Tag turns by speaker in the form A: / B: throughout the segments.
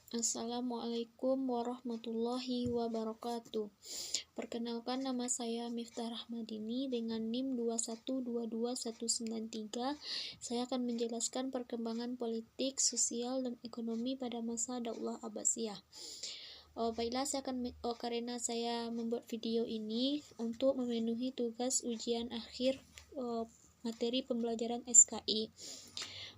A: Assalamualaikum warahmatullahi wabarakatuh. Perkenalkan, nama saya Miftah Rahmadini dengan NIM 2122193. Saya akan menjelaskan perkembangan politik, sosial, dan ekonomi pada masa Daulah Abbasiyah. Baiklah, karena saya membuat video ini untuk memenuhi tugas ujian akhir materi pembelajaran SKI.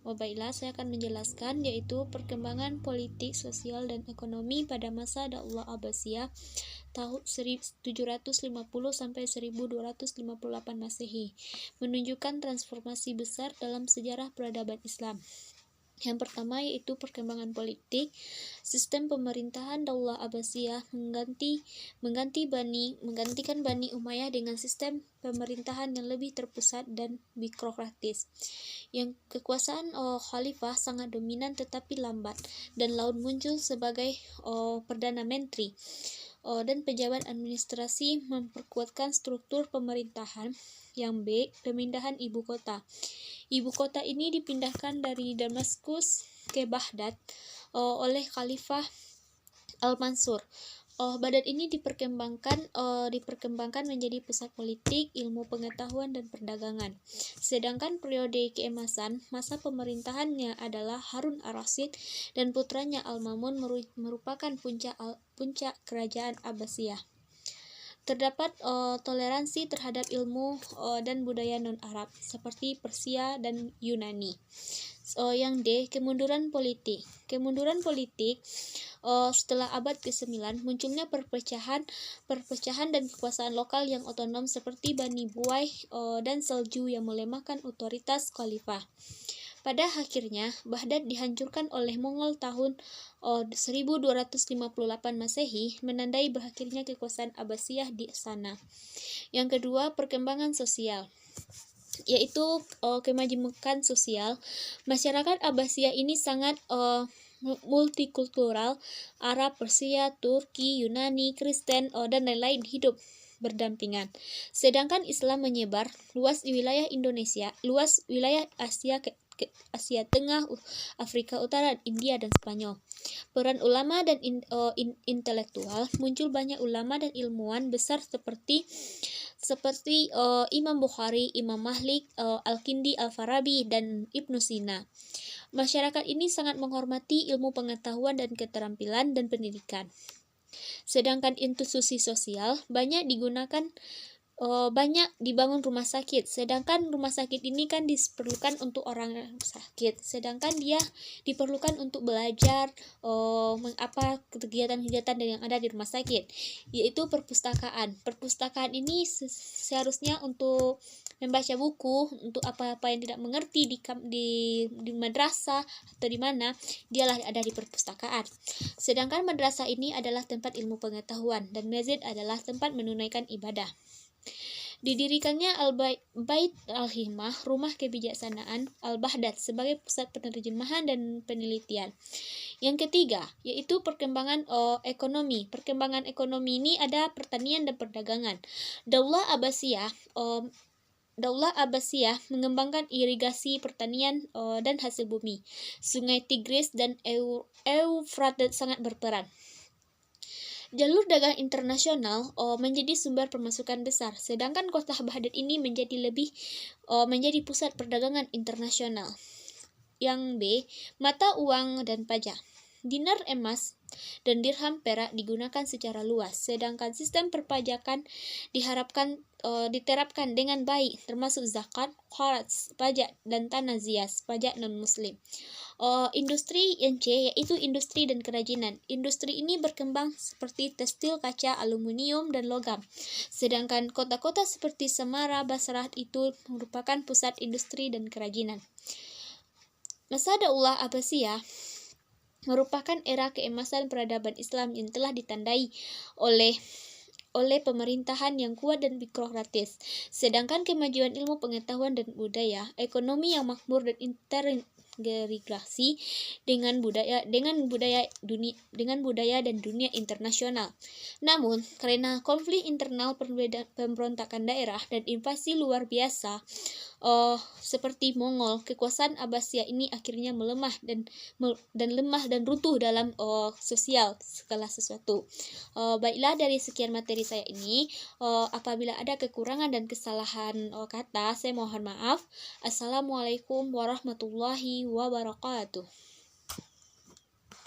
A: Baiklah, saya akan menjelaskan, yaitu perkembangan politik, sosial, dan ekonomi pada masa Daulah Abbasiyah tahun 1750 sampai 1258 Masehi, menunjukkan transformasi besar dalam sejarah peradaban Islam. Yang pertama yaitu perkembangan politik. Sistem pemerintahan Daulah Abbasiyah menggantikan Bani Umayyah dengan sistem pemerintahan yang lebih terpusat dan birokratis. Yang kekuasaan khalifah sangat dominan tetapi lambat, dan laut muncul sebagai perdana menteri dan pejabat administrasi memperkuatkan struktur pemerintahan. Yang B, pemindahan ibu kota. Ibu kota ini dipindahkan dari Damaskus ke Baghdad oleh Khalifah Al-Mansur. Baghdad ini diperkembangkan menjadi pusat politik, ilmu pengetahuan, dan perdagangan. Sedangkan periode keemasan masa pemerintahannya adalah Harun ar-Rasyid dan putranya Al-Mamun merupakan puncak kerajaan Abbasiyah. Terdapat toleransi terhadap ilmu dan budaya non-Arab seperti Persia dan Yunani. Yang D, kemunduran politik. Kemunduran politik setelah abad ke-9 munculnya perpecahan dan kekuasaan lokal yang otonom seperti Bani Buwai dan Selju yang melemahkan otoritas khalifah. Pada akhirnya, Baghdad dihancurkan oleh Mongol tahun 1258 Masehi, menandai berakhirnya kekuasaan Abbasiyah di sana. Yang kedua, perkembangan sosial, yaitu kemajemukan sosial. Masyarakat Abbasiyah ini sangat multikultural. Arab, Persia, Turki, Yunani, Kristen, dan lain-lain hidup berdampingan. Sedangkan Islam menyebar luas di wilayah Indonesia, luas wilayah Asia Tengah, Afrika Utara, India, dan Spanyol. Peran ulama dan intelektual, muncul banyak ulama dan ilmuwan besar seperti Imam Bukhari, Imam Malik, Al-Kindi, Al-Farabi, dan Ibnu Sina. Masyarakat ini sangat menghormati ilmu pengetahuan dan keterampilan dan pendidikan. Sedangkan institusi sosial banyak dibangun rumah sakit, sedangkan rumah sakit ini kan diperlukan untuk orang sakit, sedangkan dia diperlukan untuk belajar kegiatan-kegiatan yang ada di rumah sakit, yaitu perpustakaan. Perpustakaan ini seharusnya untuk membaca buku, untuk apa-apa yang tidak mengerti di madrasah atau di mana, dialah ada di perpustakaan. Sedangkan madrasah ini adalah tempat ilmu pengetahuan dan masjid adalah tempat menunaikan ibadah. Didirikannya Bait Al-Hikmah, rumah kebijaksanaan Al-Baghdad, sebagai pusat penerjemahan dan penelitian. Yang ketiga, yaitu perkembangan ekonomi. Perkembangan ekonomi ini ada pertanian dan perdagangan. Daulah Abbasiyah mengembangkan irigasi, pertanian, dan hasil bumi. Sungai Tigris dan Eufrates sangat berperan. Jalur dagang internasional menjadi sumber pemasukan besar, sedangkan kota Baghdad ini menjadi pusat perdagangan internasional. Yang B, mata uang dan pajak. Dinar emas dan dirham perak digunakan secara luas, sedangkan sistem perpajakan diterapkan dengan baik, termasuk zakat, kharaj, pajak, dan tanaziyas, pajak non-muslim. Industri yang C, yaitu industri dan kerajinan. Industri ini berkembang seperti tekstil, kaca, aluminium, dan logam. Sedangkan kota-kota seperti Samarra, Basrah itu merupakan pusat industri dan kerajinan. Masa Daulah Abbasiyah merupakan era keemasan peradaban Islam yang telah ditandai oleh pemerintahan yang kuat dan birokratis. Sedangkan kemajuan ilmu pengetahuan dan budaya, ekonomi yang makmur dan integrasi dengan budaya dan dunia internasional. Namun, karena konflik internal, pemberontakan daerah, dan invasi luar biasa, seperti Mongol. Kekuasaan Abbasiyah ini akhirnya melemah dan lemah dan runtuh dalam sosial segala sesuatu. Baiklah, dari sekian materi saya ini, apabila ada kekurangan dan kesalahan kata, saya mohon maaf. Assalamualaikum warahmatullahi wabarakatuh.